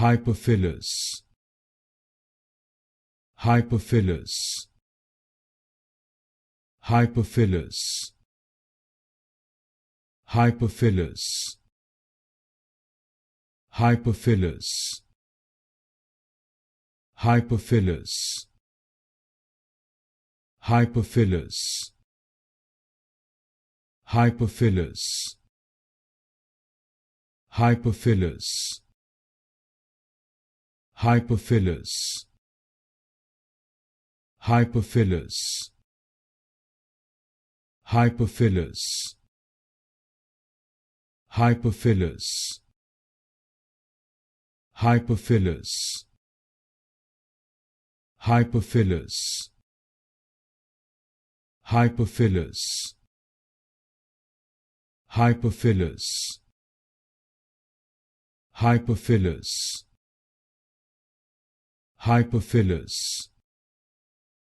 Hypophyllous, Hypophyllous, Hypophyllous, Hypophyllous, Hypophyllous, Hypophyllous, Hypophyllous, Hypophyllous, Hypophyllous, Hypophyllous, Hypophyllous, Hypophyllous, Hypophyllous, Hypophyllous, Hypophyllous, Hypophyllous, Hypophyllous, Hypophyllous, Hypophyllous,